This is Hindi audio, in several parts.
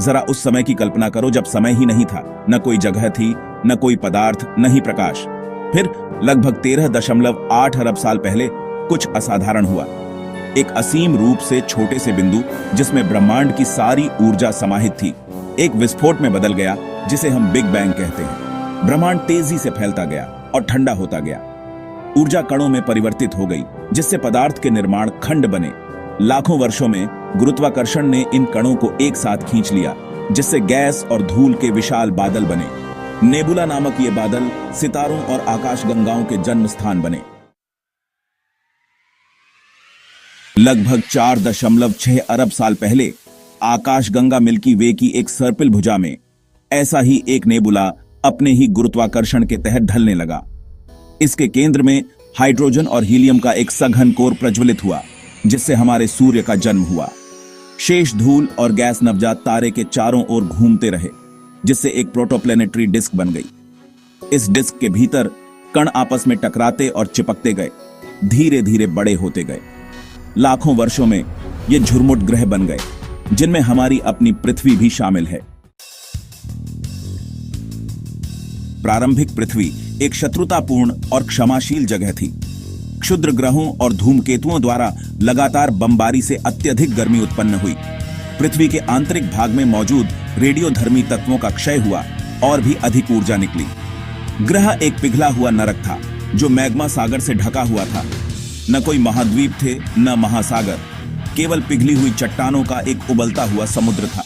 जरा उस समय की कल्पना करो जब समय ही नहीं था, न कोई जगह थी, न कोई पदार्थ, न ही प्रकाश। फिर लगभग 13.8 अरब साल पहले कुछ असाधारण हुआ। एक असीम रूप से छोटे से बिंदु जिसमें ब्रह्मांड की सारी ऊर्जा समाहित थी, एक विस्फोट में बदल गया, जिसे हम बिग बैंग कहते हैं। ब्रह्मांड तेजी से फैलता गया और ठंडा होता गया। ऊर्जा कणों में परिवर्तित हो गई, जिससे पदार्थ के निर्माण खंड बने। लाखों वर्षों में गुरुत्वाकर्षण ने इन कणों को एक साथ खींच लिया, जिससे गैस और धूल के विशाल बादल बने। नेबुला नामक ये बादल सितारों और आकाशगंगाओं के जन्म स्थान बने। लगभग 4.6 अरब साल पहले आकाशगंगा मिल्की वे की एक सर्पिल भुजा में ऐसा ही एक नेबुला अपने ही गुरुत्वाकर्षण के तहत ढलने लगा। इसके केंद्र में हाइड्रोजन और हीलियम का एक सघन कोर प्रज्वलित हुआ, जिससे हमारे सूर्य का जन्म हुआ। शेष धूल और गैस नवजात तारे के चारों ओर घूमते रहे, जिससे एक प्रोटोप्लैनेटरी डिस्क बन गई। इस डिस्क के भीतर कण आपस में टकराते और चिपकते गए, धीरे धीरे बड़े होते गए। लाखों वर्षों में ये झुरमुट ग्रह बन गए, जिनमें हमारी अपनी पृथ्वी भी शामिल है। प्रारंभिक पृथ्वी एक शत्रुतापूर्ण और क्षमाशील जगह थी। क्षुद्र ग्रहों और धूमकेतुओं द्वारा लगातार बमबारी से अत्यधिक गर्मी उत्पन्न हुई। पृथ्वी के आंतरिक भाग में मौजूद रेडियोधर्मी तत्वों का क्षय हुआ और भी अधिक ऊर्जा निकली। ग्रह एक पिघला हुआ नरक था, जो मैग्मा सागर से ढका हुआ था। न कोई महाद्वीप थे, न महासागर, केवल पिघली हुई चट्टानों का एक उबलता हुआ समुद्र था।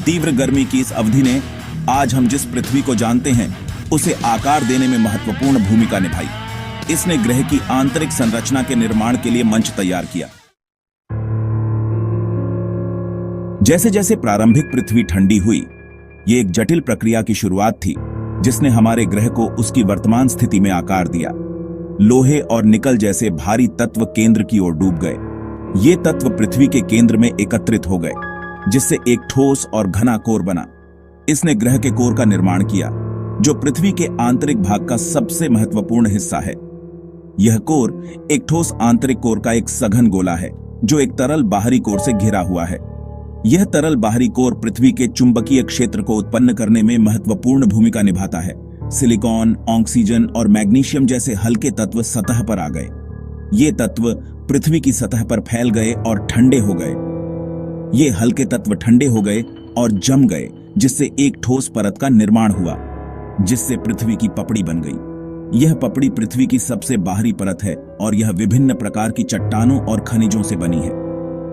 तीव्र गर्मी की इस अवधि ने आज हम जिस पृथ्वी को जानते हैं, उसे आकार देने में महत्वपूर्ण भूमिका निभाई। इसने ग्रह की आंतरिक संरचना के निर्माण के लिए मंच तैयार किया। जैसे जैसे प्रारंभिक पृथ्वी ठंडी हुई, ये एक जटिल प्रक्रिया की शुरुआत थी, जिसने हमारे ग्रह को उसकी वर्तमान स्थिति में आकार दिया। लोहे और निकल जैसे भारी तत्व केंद्र की ओर डूब गए। ये तत्व पृथ्वी के केंद्र में एकत्रित हो गए, जिससे एक ठोस और घना कोर बना। इसने ग्रह के कोर का निर्माण किया, जो पृथ्वी के आंतरिक भाग का सबसे महत्वपूर्ण हिस्सा है। यह कोर एक ठोस आंतरिक कोर का एक सघन गोला है, जो एक तरल बाहरी कोर से घिरा हुआ है। यह तरल बाहरी कोर पृथ्वी के चुंबकीय क्षेत्र को उत्पन्न करने में महत्वपूर्ण भूमिका निभाता है। सिलिकॉन, ऑक्सीजन और मैग्नीशियम जैसे हल्के तत्व सतह पर आ गए। ये तत्व पृथ्वी की सतह पर फैल गए और ठंडे हो गए। ये हल्के तत्व ठंडे हो गए और जम गए, जिससे एक ठोस परत का निर्माण हुआ, जिससे पृथ्वी की पपड़ी बन गई। यह पपड़ी पृथ्वी की सबसे बाहरी परत है और यह विभिन्न प्रकार की चट्टानों और खनिजों से बनी है।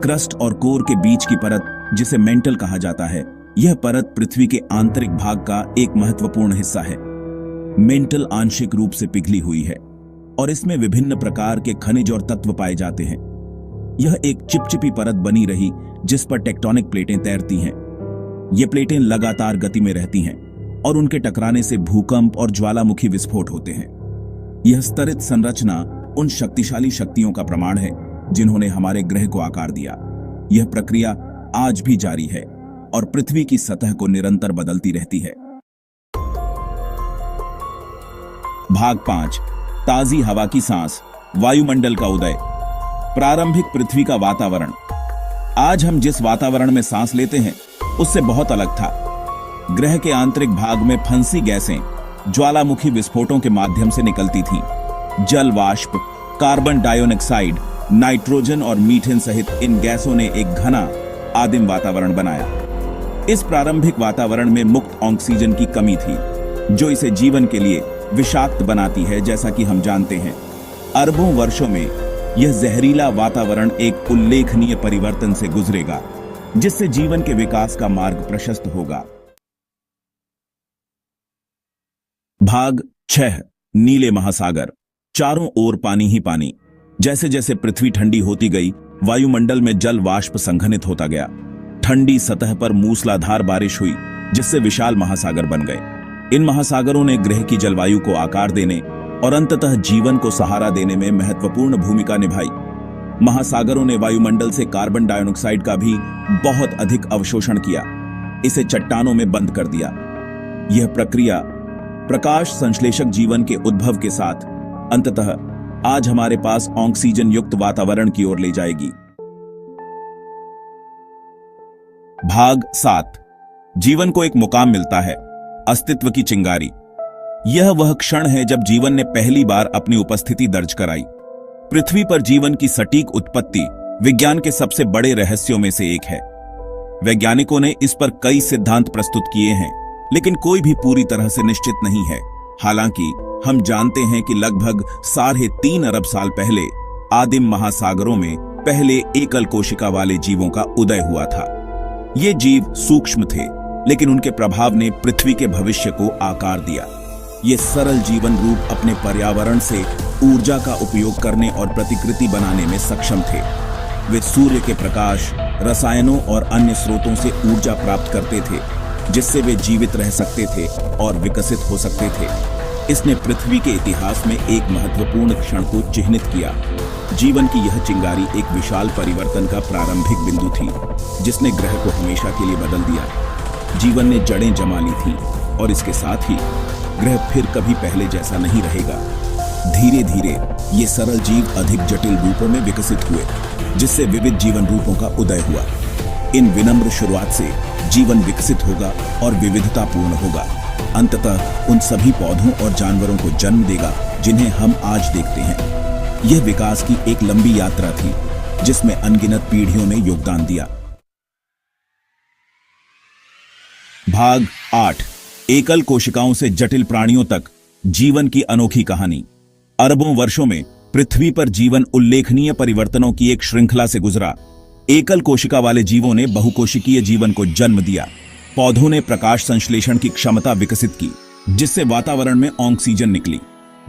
क्रस्ट और कोर के बीच की परत, जिसे मेंटल कहा जाता है, यह परत पृथ्वी के आंतरिक भाग का एक महत्वपूर्ण हिस्सा है। मेंटल आंशिक रूप से पिघली हुई है और इसमें विभिन्न प्रकार के खनिज और तत्व पाए जाते हैं। यह एक चिपचिपी परत बनी रही, जिस पर टेक्टोनिक प्लेटें तैरती हैं। ये प्लेटें लगातार गति में रहती हैं और उनके टकराने से भूकंप और ज्वालामुखी विस्फोट होते हैं। यह स्तरित संरचना उन शक्तिशाली शक्तियों का प्रमाण है, जिन्होंने हमारे ग्रह को आकार दिया। यह प्रक्रिया आज भी जारी है और पृथ्वी की सतह को निरंतर बदलती रहती है। भाग 5, ताजी हवा की सांस, वायुमंडल का उदय। प्रारंभिक पृथ्वी का वातावरण। आज हम जिस वातावरण में सांस लेते हैं, उससे बहुत अलग था। ग्रह के आंतरिक भाग में फंसी गैसें ज्वालामुखी विस्फोटों के माध्यम से निकलती थीं। जल वाष्प, कार्बन डाइऑक्साइड, नाइट्रोजन और मीथेन सहित इन गैसों ने एक घना आदिम वातावरण बनाया। इस प्रारंभिक वातावरण में मुक्त ऑक्सीजन की कमी थी, जो इसे जीवन के लिए विषाक्त बनाती है। जैसा कि हम जानते हैं, अरबों वर्षों में यह जहरीला वातावरण एक उल्लेखनीय परिवर्तन से गुजरेगा, जिससे जीवन के विकास का मार्ग प्रशस्त होगा। भाग 6, नीले महासागर। चारों ओर पानी ही पानी। जैसे जैसे पृथ्वी ठंडी होती गई, वायुमंडल में जल वाष्प संघनित होता गया। ठंडी सतह पर मूसलाधार बारिश हुई, जिससे विशाल महासागर बन गए। इन महासागरों ने ग्रह की जलवायु को आकार देने और अंततः जीवन को सहारा देने में महत्वपूर्ण भूमिका निभाई। महासागरों ने वायुमंडल से कार्बन डाइऑक्साइड का भी बहुत अधिक अवशोषण किया, इसे चट्टानों में बंद कर दिया। यह प्रक्रिया प्रकाश संश्लेषक जीवन के उद्भव के साथ अंततः आज हमारे पास ऑक्सीजन युक्त वातावरण की ओर ले जाएगी। भाग 7, जीवन को एक मुकाम मिलता है, अस्तित्व की चिंगारी। यह वह क्षण है जब जीवन ने पहली बार अपनी उपस्थिति दर्ज कराई। पृथ्वी पर जीवन की सटीक उत्पत्ति विज्ञान के सबसे बड़े रहस्यों में से एक है। वैज्ञानिकों ने इस पर कई सिद्धांत प्रस्तुत किए हैं, लेकिन कोई भी पूरी तरह से निश्चित नहीं है। हालांकि हम जानते हैं कि लगभग 3.5 अरब साल पहले आदिम महासागरों में पहले एकल कोशिका वाले जीवों का उदय हुआ था। ये जीव सूक्ष्म थे, लेकिन उनके प्रभाव ने पृथ्वी के भविष्य को आकार दिया। ये सरल जीवन रूप अपने पर्यावरण से ऊर्जा का उपयोग करने और प्रतिकृति बनाने में सक्षम थे। वे सूर्य के प्रकाश, रसायनों और अन्य स्रोतों से ऊर्जा प्राप्त करते थे, जिससे वे जीवित रह सकते थे और विकसित हो सकते थे। इसने पृथ्वी के इतिहास में एक महत्वपूर्ण क्षण को चिह्नित किया। जीवन की यह चिंगारी एक विशाल परिवर्तन का प्रारंभिक बिंदु थी, जिसने ग्रह को हमेशा के लिए बदल दिया। जीवन ने जड़ें जमा ली थी और इसके साथ ही ग्रह फिर कभी पहले जैसा नहीं रहेगा। धीरे धीरे ये सरल जीव अधिक जटिल रूपों में विकसित हुए, जिससे विविध जीवन रूपों का उदय हुआ। इन विनम्र शुरुआत से जीवन विकसित होगा और विविधतापूर्ण होगा। अंततः उन सभी पौधों और जानवरों को जन्म देगा जिन्हें हम आज देखते हैं। यह विकास की एक लंबी यात्रा थी, जिसमें अनगिनत पीढ़ियों ने योगदान दिया। भाग 8, एकल कोशिकाओं से जटिल प्राणियों तक जीवन की अनोखी कहानी। अरबों वर्षों में पृथ्वी पर जीवन उल्लेखनीय परिवर्तनों की एक श्रृंखला से गुजरा। एकल कोशिका वाले जीवों ने बहुकोशिकीय जीवन को जन्म दिया। पौधों ने प्रकाश संश्लेषण की क्षमता विकसित की, जिससे वातावरण में ऑक्सीजन निकली।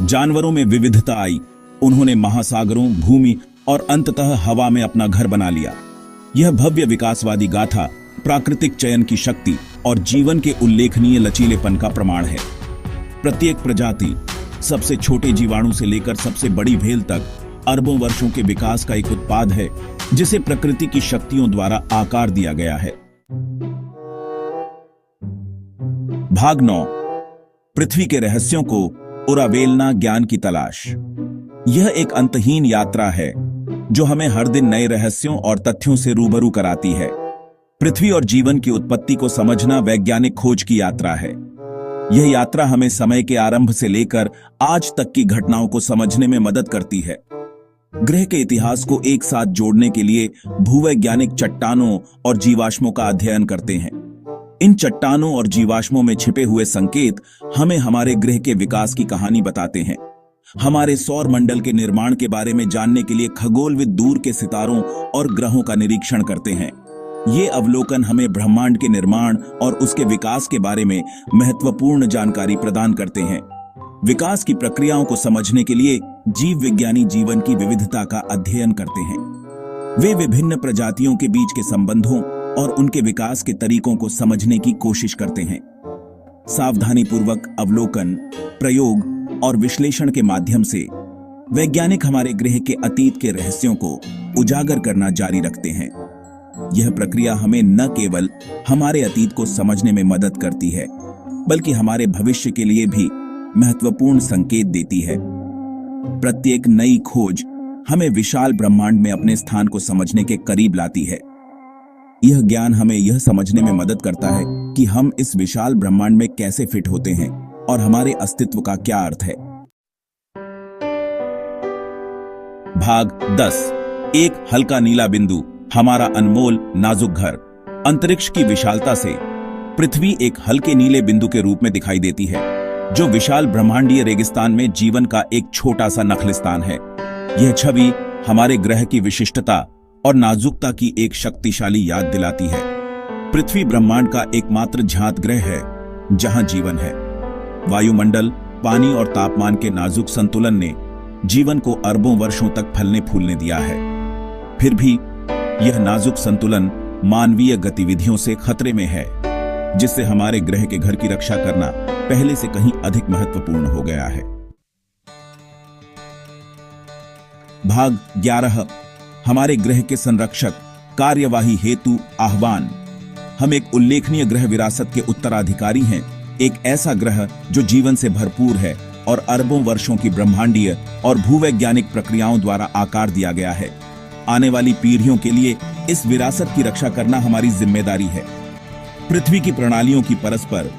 जानवरों में विविधता आई। उन्होंने महासागरों, भूमि और अंततः हवा में अपना घर बना लिया। यह भव्य विकासवादी गाथा प्राकृतिक चयन की शक्ति और जीवन के उल्लेखनीय लचीलेपन का प्रमाण है। प्रत्येक प्रजाति, सबसे छोटे जीवाणु से लेकर सबसे बड़ी भेल तक, अरबों वर्षों के विकास का एक उत्पाद है, जिसे प्रकृति की शक्तियों द्वारा आकार दिया गया है। भाग 9, पृथ्वी के रहस्यों को उरावेलना ज्ञान की तलाश। यह एक अंतहीन यात्रा है जो हमें हर दिन नए रहस्यों और तथ्यों से रूबरू कराती है। पृथ्वी और जीवन की उत्पत्ति को समझना वैज्ञानिक खोज की यात्रा है। यह यात्रा हमें समय के आरंभ से लेकर आज तक की घटनाओं को समझने में मदद करती है। ग्रह के इतिहास को एक साथ जोड़ने के लिए भूवैज्ञानिक चट्टानों और जीवाश्मों का अध्ययन करते हैं। इन चट्टानों और जीवाश्मों में छिपे हुए संकेत हमें हमारे ग्रह के विकास की कहानी बताते हैं। हमारे सौर मंडल के निर्माण के बारे में जानने के लिए खगोलविद दूर के सितारों और ग्रहों का निरीक्षण करते हैं। ये अवलोकन हमें ब्रह्मांड के निर्माण और उसके विकास के बारे में महत्वपूर्ण जानकारी प्रदान करते हैं। विकास की प्रक्रियाओं को समझने के लिए जीव विज्ञानी जीवन की विविधता का अध्ययन करते हैं। वे विभिन्न प्रजातियों के बीच के संबंधों और उनके विकास के तरीकों को समझने की कोशिश करते हैं। सावधानीपूर्वक अवलोकन, प्रयोग और विश्लेषण के माध्यम से वैज्ञानिक हमारे ग्रह के अतीत के रहस्यों को उजागर करना जारी रखते हैं। यह प्रक्रिया हमें न केवल हमारे अतीत को समझने में मदद करती है, बल्कि हमारे भविष्य के लिए भी महत्वपूर्ण संकेत देती है। प्रत्येक नई खोज हमें विशाल ब्रह्मांड में अपने स्थान को समझने के करीब लाती है। यह ज्ञान हमें यह समझने में मदद करता है कि हम इस विशाल ब्रह्मांड में कैसे फिट होते हैं और हमारे अस्तित्व का क्या अर्थ है। भाग 10, एक हल्का नीला बिंदु, हमारा अनमोल नाजुक घर। अंतरिक्ष की विशालता से पृथ्वी एक हल्के नीले बिंदु के रूप में दिखाई देती है, जो विशाल ब्रह्मांडीय रेगिस्तान में जीवन का एक छोटा सा नखलिस्तान है। यह छवि हमारे ग्रह की विशिष्टता और नाजुकता की एक शक्तिशाली याद दिलाती है। पृथ्वी ब्रह्मांड का एकमात्र ज्ञात ग्रह है जहां जीवन है। वायुमंडल, पानी और तापमान के नाजुक संतुलन ने जीवन को अरबों वर्षों तक फलने फूलने दिया है। फिर भी यह नाजुक संतुलन मानवीय गतिविधियों से खतरे में है, जिससे हमारे ग्रह के घर की रक्षा करना पहले से कहीं अधिक महत्वपूर्ण हो गया है। भाग 11, हमारे ग्रह के संरक्षक, कार्यवाही हेतु आह्वान। हम एक उल्लेखनीय ग्रह विरासत के उत्तराधिकारी हैं, एक ऐसा ग्रह जो जीवन से भरपूर है और अरबों वर्षों की ब्रह्मांडीय और भूवैज्ञानिक प्रक्रियाओं द्वारा आकार दिया गया है। आने वाली पीढ़ियों के लिए इस विरासत की रक्षा करना हमारी जिम्मेदारी है। पृथ्वी की प्रणालियों की परस्पर